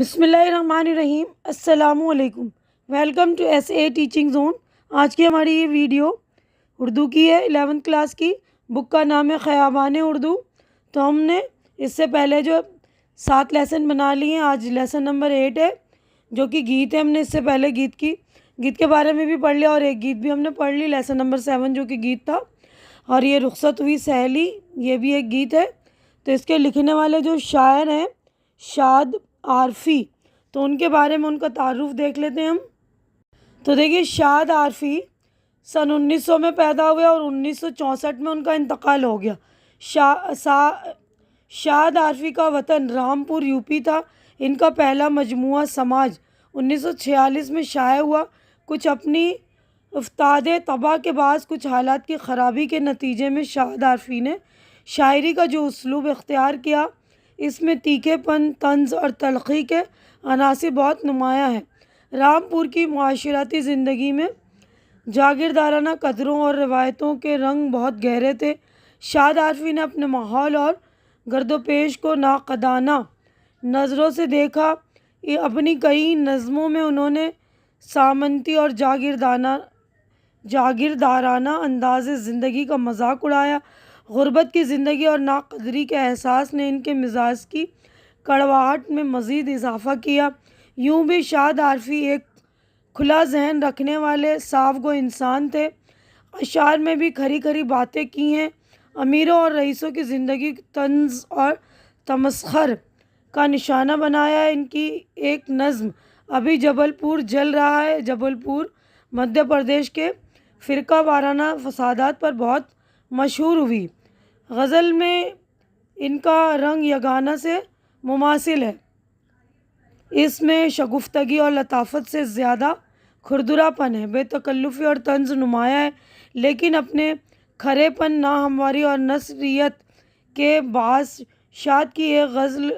بسم اللہ الرحمن الرحیم۔ السلام علیکم، welcome to S A teaching zone. آج کی ہماری یہ ویڈیو اردو کی ہے، 11th کلاس کی۔ بک کا نام ہے خیابان اردو۔ تو ہم نے اس سے پہلے جو 7 لیسن بنا لیے ہیں، آج لیسن نمبر 8 ہے جو کہ گیت ہے۔ ہم نے اس سے پہلے گیت کے بارے میں بھی پڑھ لیا، اور ایک گیت بھی ہم نے پڑھ لی، لیسن نمبر 7 جو کہ گیت تھا۔ اور یہ رخصت ہوئی سہیلی، یہ بھی ایک گیت ہے۔ تو اس کے لکھنے والے جو شاعر ہیں شاد عارفی، تو ان کے بارے میں ان کا تعارف دیکھ لیتے ہیں ہم۔ تو دیکھیے، شاد عارفی سن 1900 میں پیدا ہوئے اور 1964 میں ان کا انتقال ہو گیا۔ شاد عارفی کا وطن رامپور یوپی تھا۔ ان کا پہلا مجموعہ سماج 1946 میں شائع ہوا۔ کچھ اپنی افتاد طبع کے بعد کچھ حالات کی خرابی کے نتیجے میں شاد عارفی نے شاعری کا جو اسلوب اختیار کیا، اس میں تیکھے پن، طنز اور تلخی کے عناصر بہت نمایاں ہیں۔ رامپور کی معاشرتی زندگی میں جاگیردارانہ قدروں اور روایتوں کے رنگ بہت گہرے تھے۔ شاد عارفی نے اپنے ماحول اور گرد و پیش کو ناقدانہ نظروں سے دیکھا۔ اپنی کئی نظموں میں انہوں نے سامنتی اور جاگیردارانہ انداز زندگی کا مذاق اڑایا۔ غربت کی زندگی اور ناقدری کے احساس نے ان کے مزاج کی کڑواہٹ میں مزید اضافہ کیا۔ یوں بھی شاد عارفی ایک کھلا ذہن رکھنے والے صاف گو انسان تھے۔ اشعار میں بھی کھری کھری باتیں کی ہیں۔ امیروں اور رئیسوں کی زندگی کو طنز اور تمسخر کا نشانہ بنایا ہے۔ ان کی ایک نظم ابھی جبل پور جل رہا ہے، جبل پور مدھیہ پردیش کے فرقہ وارانہ فسادات پر بہت مشہور ہوئی۔ غزل میں ان کا رنگ یگانہ سے مماثل ہے۔ اس میں شگفتگی اور لطافت سے زیادہ کھردرا پن ہے، بے تکلفی اور طنز نمایاں ہے، لیکن اپنے کھرے پن، ناہمواری اور نثریت کے باعث شاد کی ایک غزل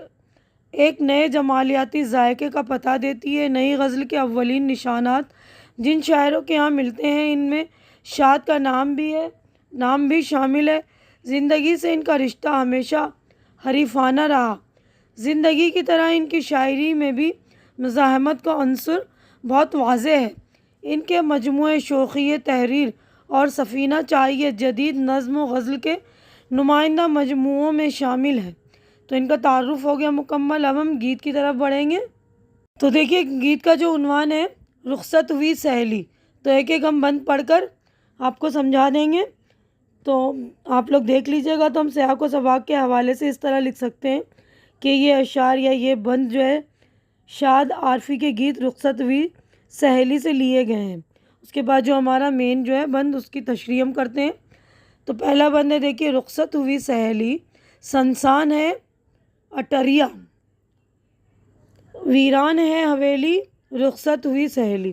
ایک نئے جمالیاتی ذائقے کا پتہ دیتی ہے۔ نئی غزل کے اولین نشانات جن شاعروں کے ہاں ملتے ہیں، ان میں شاد کا نام بھی شامل ہے۔ زندگی سے ان کا رشتہ ہمیشہ حریفانہ رہا۔ زندگی کی طرح ان کی شاعری میں بھی مزاحمت کا عنصر بہت واضح ہے۔ ان کے مجموعے شوخیِ تحریر اور سفینہ چاہیے جدید نظم و غزل کے نمائندہ مجموعوں میں شامل ہیں۔ تو ان کا تعارف ہو گیا مکمل۔ اب ہم گیت کی طرف بڑھیں گے۔ تو دیکھیے، گیت کا جو عنوان ہے رخصت ہوئی سہیلی، تو ایک ایک ہم بند پڑھ کر آپ کو سمجھا دیں گے، تو آپ لوگ دیکھ لیجئے گا۔ تو ہم سیاق و سباق کے حوالے سے اس طرح لکھ سکتے ہیں کہ یہ اشعار یا یہ بند جو ہے شاد عارفی کے گیت رخصت ہوئی سہیلی سے لیے گئے ہیں۔ اس کے بعد جو ہمارا مین جو ہے بند، اس کی تشریح ہم کرتے ہیں۔ تو پہلا بند ہے، دیکھیے، رخصت ہوئی سہیلی، سنسان ہے اٹریا، ویران ہے حویلی، رخصت ہوئی سہیلی۔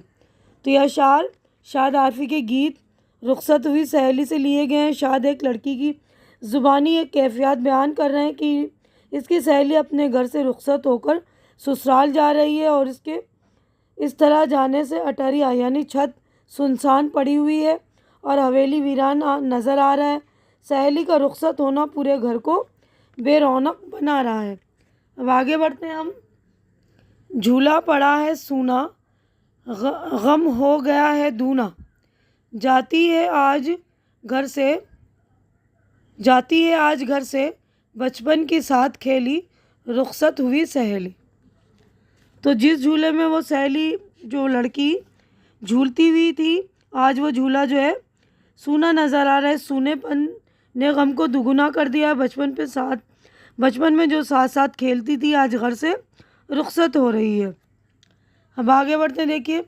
تو یہ اشعار شاد عارفی کے گیت رخصت ہوئی سہیلی سے لیے گئے ہیں۔ شاد ایک لڑکی کی زبانی ایک کیفیت بیان کر رہے ہیں کہ اس کی سہیلی اپنے گھر سے رخصت ہو کر سسرال جا رہی ہے، اور اس طرح جانے سے اٹریا یعنی چھت سنسان پڑی ہوئی ہے اور حویلی ویران نظر آ رہا ہے۔ سہیلی کا رخصت ہونا پورے گھر کو بے رونق بنا رہا ہے۔ اب آگے بڑھتے ہیں ہم۔ جھولا پڑا ہے سونا، غم ہو گیا ہے دونا، جاتی ہے آج گھر سے بچپن کی ساتھ کھیلی، رخصت ہوئی سہیلی۔ تو جس جھولے میں وہ سہیلی جو لڑکی جھولتی ہوئی تھی، آج وہ جھولا جو ہے سونا نظر آ رہا ہے۔ سونے پن نے غم کو دگنا کر دیا۔ بچپن میں جو ساتھ ساتھ کھیلتی تھی، آج گھر سے رخصت ہو رہی ہے۔ اب آگے بڑھتے ہیں۔ دیکھیے،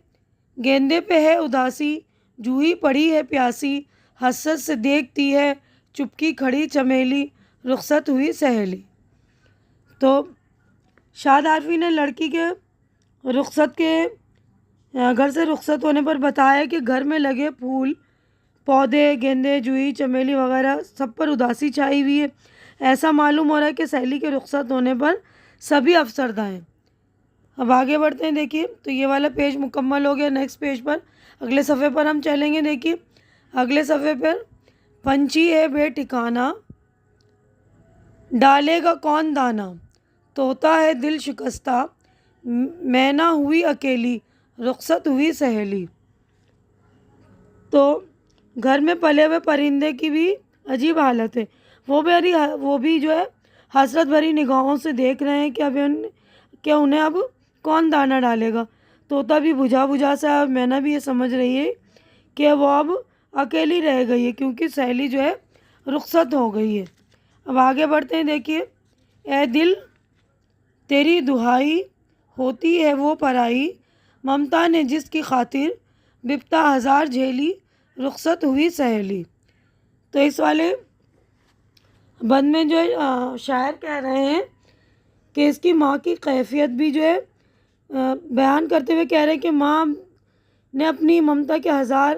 گیندے پہ ہے اداسی، جوہی پڑی ہے پیاسی، حسرت سے دیکھتی ہے چپکی کھڑی چمیلی، رخصت ہوئی سہیلی۔ تو شاد عارفی نے لڑکی کے گھر سے رخصت ہونے پر بتایا کہ گھر میں لگے پھول پودے، گیندے، جوہی، چمیلی وغیرہ سب پر اداسی چھائی ہوئی ہے۔ ایسا معلوم ہو رہا ہے کہ سہیلی کے رخصت ہونے پر سبھی افسردہ ہیں۔ اب آگے بڑھتے ہیں۔ دیکھیے، تو یہ والا پیج مکمل ہو گیا۔ نیکسٹ پیج پر اگلے صفحے پر ہم چلیں گے۔ دیکھیے، اگلے صفحے پر پنچھی ہے بے ٹھکانہ، ڈالے گا کون دانہ، طوطا ہے دل شکستہ، میں نہ ہوئی اکیلی، رخصت ہوئی سہیلی۔ تو گھر میں پلے ہوئے پرندے کی بھی عجیب حالت ہے، وہ بھی جو ہے حسرت بھری نگاہوں سے دیکھ رہے ہیں کہ انہیں اب کون دانہ ڈالے گا۔ طوطا بھی بجھا بجھا سا ہے اور مینا بھی یہ سمجھ رہی ہے کہ وہ اب اکیلی رہ گئی ہے کیونکہ سہیلی جو ہے رخصت ہو گئی ہے۔ اب آگے بڑھتے ہیں، دیکھیے، اے دل تیری دہائی ہوتی ہے وہ پرائی، ممتا نے جس کی خاطر بپتا ہزار جھیلی، رخصت ہوئی سہیلی۔ تو اس والے بند میں جو ہے شاعر کہہ رہے ہیں کہ اس کی ماں کی کیفیت بھی جو ہے بیان کرتے ہوئے کہہ رہے ہیں کہ ماں نے اپنی ممتا کے ہزار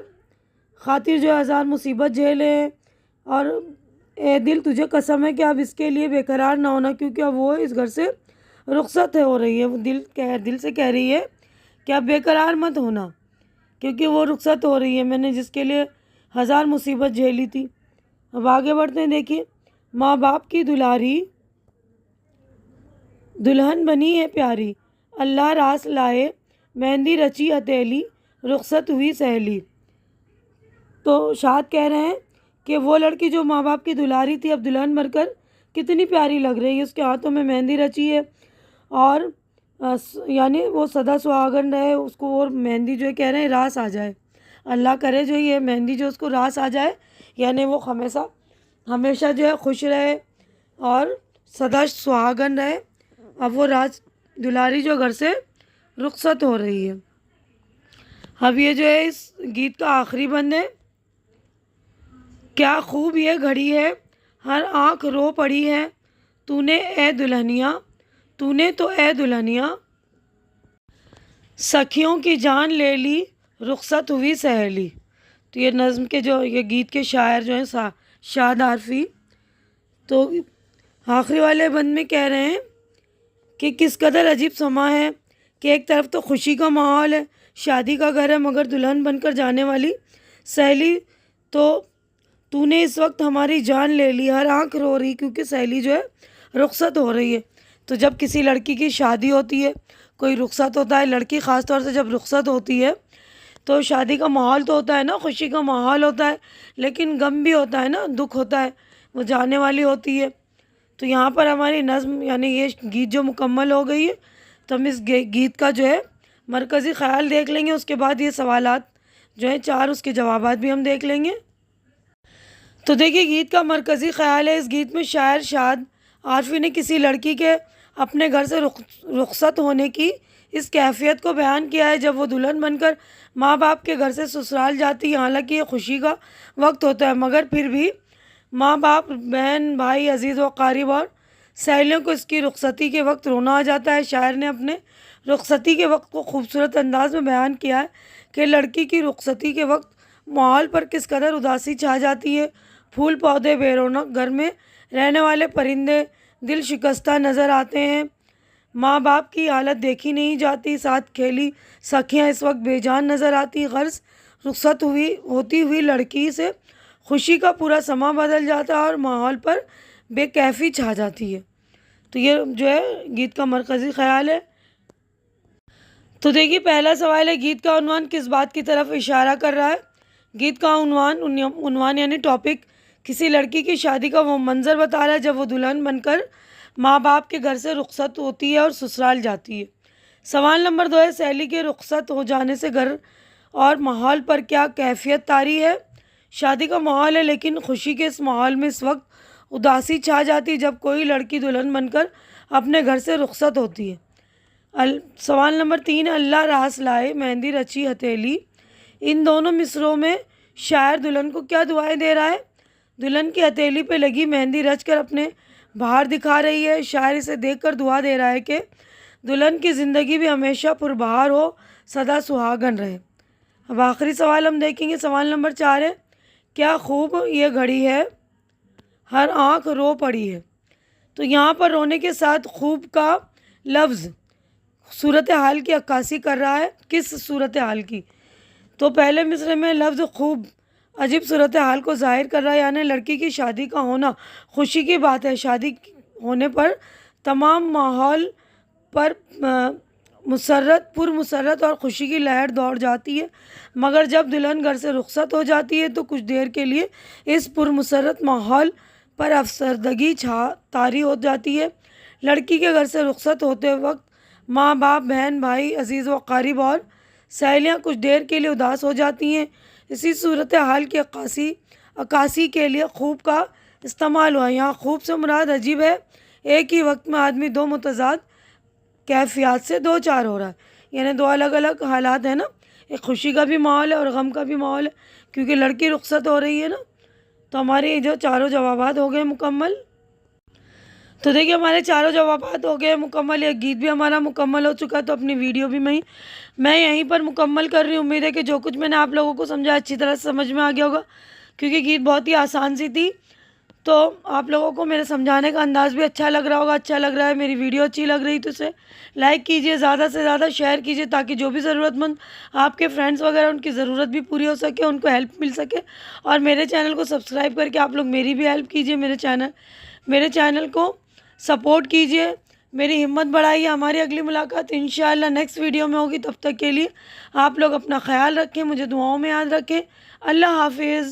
خاطر جو ہے ہزار مصیبت جھیلے ہیں، اور اے دل تجھے قسم ہے کہ اب اس کے لیے بے قرار نہ ہونا، کیونکہ اب وہ اس گھر سے رخصت ہو رہی ہے۔ وہ دل سے کہہ رہی ہے کہ اب بے قرار مت ہونا، کیونکہ وہ رخصت ہو رہی ہے، میں نے جس کے لیے ہزار مصیبت جھیلی تھی۔ اب آگے بڑھتے ہیں، دیکھیے، ماں باپ کی دلاری دلہن بنی ہے پیاری، اللہ راس لائے مہندی رچی ہتھیلی، رخصت ہوئی سہیلی۔ تو شاد کہہ رہے ہیں کہ وہ لڑکی جو ماں باپ کی دلاری تھی اب دلہن بن کر کتنی پیاری لگ رہی ہے، اس کے ہاتھوں میں مہندی رچی ہے، اور یعنی وہ سدا سہاگن رہے، اس کو اور مہندی جو ہے کہہ رہے ہیں راس آ جائے، اللہ کرے جو یہ مہندی جو اس کو راس آ جائے، یعنی وہ ہمیشہ جو ہے خوش رہے اور سدا سہاگن رہے۔ اب وہ راج دلاری جو گھر سے رخصت ہو رہی ہے۔ اب یہ جو ہے اس گیت کا آخری بند ہے، کیا خوب یہ گھڑی ہے، ہر آنکھ رو پڑی ہے، تو نے اے دلہنیا، تو نے تو اے دلہنیا، سکھیوں کی جان لے لی، رخصت ہوئی سہیلی۔ تو یہ نظم کے یہ گیت کے شاعر جو ہیں شاد عارفی، تو آخری والے بند میں کہہ رہے ہیں کہ کس قدر عجیب سما ہے کہ ایک طرف تو خوشی کا ماحول ہے، شادی کا گھر ہے، مگر دلہن بن کر جانے والی سہیلی تو نے اس وقت ہماری جان لے لی، ہر آنکھ رو رہی کیونکہ سہیلی جو ہے رخصت ہو رہی ہے۔ تو جب کسی لڑکی کی شادی ہوتی ہے، کوئی رخصت ہوتا ہے، لڑکی خاص طور سے جب رخصت ہوتی ہے تو شادی کا ماحول تو ہوتا ہے نا، خوشی کا ماحول ہوتا ہے، لیکن غم بھی ہوتا ہے نا، دکھ ہوتا ہے، وہ جانے والی ہوتی ہے۔ تو یہاں پر ہماری نظم یعنی یہ گیت جو مکمل ہو گئی ہے، تو ہم اس گیت کا جو ہے مرکزی خیال دیکھ لیں گے، اس کے بعد یہ سوالات جو ہیں 4 اس کے جوابات بھی ہم دیکھ لیں گے۔ تو دیکھیے، گیت کا مرکزی خیال ہے، اس گیت میں شاعر شاد عارفی نے کسی لڑکی کے اپنے گھر سے رخصت ہونے کی اس کیفیت کو بیان کیا ہے جب وہ دلہن بن کر ماں باپ کے گھر سے سسرال جاتی ہے۔ حالانکہ یہ خوشی کا وقت ہوتا ہے، مگر پھر بھی ماں باپ، بہن بھائی، عزیز و اقارب اور سہیلیوں کو اس کی رخصتی کے وقت رونا آ جاتا ہے۔ شاعر نے اپنے رخصتی کے وقت کو خوبصورت انداز میں بیان کیا ہے کہ لڑکی کی رخصتی کے وقت ماحول پر کس قدر اداسی چھا جاتی ہے، پھول پودے بے رونق، گھر میں رہنے والے پرندے دل شکستہ نظر آتے ہیں، ماں باپ کی حالت دیکھی نہیں جاتی، ساتھ کھیلی سکھیاں اس وقت بے جان نظر آتی، غرض رخصت ہوتی ہوئی لڑکی سے خوشی کا پورا سما بدل جاتا ہے اور ماحول پر بے کیفی چھا جاتی ہے۔ تو یہ جو ہے گیت کا مرکزی خیال ہے۔ تو دیکھیے، پہلا سوال ہے، گیت کا عنوان کس بات کی طرف اشارہ کر رہا ہے؟ گیت کا عنوان یعنی ٹاپک کسی لڑکی کی شادی کا وہ منظر بتا رہا ہے جب وہ دلہن بن کر ماں باپ کے گھر سے رخصت ہوتی ہے اور سسرال جاتی ہے۔ سوال نمبر 2 ہے، سہیلی کے رخصت ہو جانے سے گھر اور ماحول پر کیا کیفیت طاری ہے؟ شادی کا ماحول ہے، لیکن خوشی کے اس ماحول میں اس وقت اداسی چھا جاتی جب کوئی لڑکی دلہن بن کر اپنے گھر سے رخصت ہوتی ہے۔ سوال نمبر 3 ہے، اللہ راس لائے مہندی رچی ہتھیلی، ان دونوں مصرعوں میں شاعر دلہن کو کیا دعائیں دے رہا ہے؟ دلہن کی ہتھیلی پہ لگی مہندی رچ کر اپنے بہار دکھا رہی ہے، شاعر اسے دیکھ کر دعا دے رہا ہے کہ دلہن کی زندگی بھی ہمیشہ پربہار ہو، سدا سہاگن رہے۔ اب آخری سوال ہم دیکھیں گے، سوال نمبر 4 ہے، کیا خوب یہ گھڑی ہے، ہر آنکھ رو پڑی ہے۔ تو یہاں پر رونے کے ساتھ خوب کا لفظ صورتحال کی عکاسی کر رہا ہے۔ کس صورتحال کی؟ تو پہلے مصرعے میں لفظ خوب عجیب صورتحال کو ظاہر کر رہا ہے، یعنی لڑکی کی شادی کا ہونا خوشی کی بات ہے، شادی ہونے پر تمام ماحول پر مسرت اور خوشی کی لہر دوڑ جاتی ہے، مگر جب دلہن گھر سے رخصت ہو جاتی ہے تو کچھ دیر کے لیے اس مسرت ماحول پر افسردگی طاری ہو جاتی ہے۔ لڑکی کے گھر سے رخصت ہوتے وقت ماں باپ، بہن بھائی، عزیز و اقارب اور سہیلیاں کچھ دیر کے لیے اداس ہو جاتی ہیں۔ اسی صورتحال کی عکاسی کے لیے خوب کا استعمال ہوا۔ یہاں خوب سے مراد عجیب ہے، ایک ہی وقت میں آدمی دو متضاد کیفیات سے دو چار ہو رہا ہے، یعنی دو الگ الگ حالات ہیں نا، ایک خوشی کا بھی ماحول ہے اور غم کا بھی ماحول ہے، کیونکہ لڑکی رخصت ہو رہی ہے نا۔ تو ہمارے جو چاروں جوابات ہو گئے مکمل۔ تو دیکھیے ہمارے چاروں جوابات ہو گئے مکمل، ایک گیت بھی ہمارا مکمل ہو چکا ہے۔ تو اپنی ویڈیو بھی میں یہیں پر مکمل کر رہی ہوں۔ امید ہے کہ جو کچھ میں نے آپ لوگوں کو سمجھا اچھی طرح سے سمجھ میں آ گیا ہوگا، کیونکہ گیت بہت ہی آسان سی تھی۔ تو آپ لوگوں کو میرے سمجھانے کا انداز بھی اچھا لگ رہا ہوگا، اچھا لگ رہا ہے، میری ویڈیو اچھی لگ رہی تو اسے لائک کیجئے، زیادہ سے زیادہ شیئر کیجئے، تاکہ جو بھی ضرورت مند آپ کے فرینڈس وغیرہ ان کی ضرورت بھی پوری ہو سکے، ان کو ہیلپ مل سکے۔ اور میرے چینل کو سبسکرائب کر کے آپ لوگ میری بھی ہیلپ کیجئے، میرے چینل کو سپورٹ کیجئے، میری ہمت بڑھائیے۔ ہماری اگلی ملاقات انشاءاللہ نیکسٹ ویڈیو میں ہوگی، تب تک کے لیے آپ لوگ اپنا خیال رکھیں، مجھے دعاؤں میں یاد رکھیں۔ اللہ حافظ۔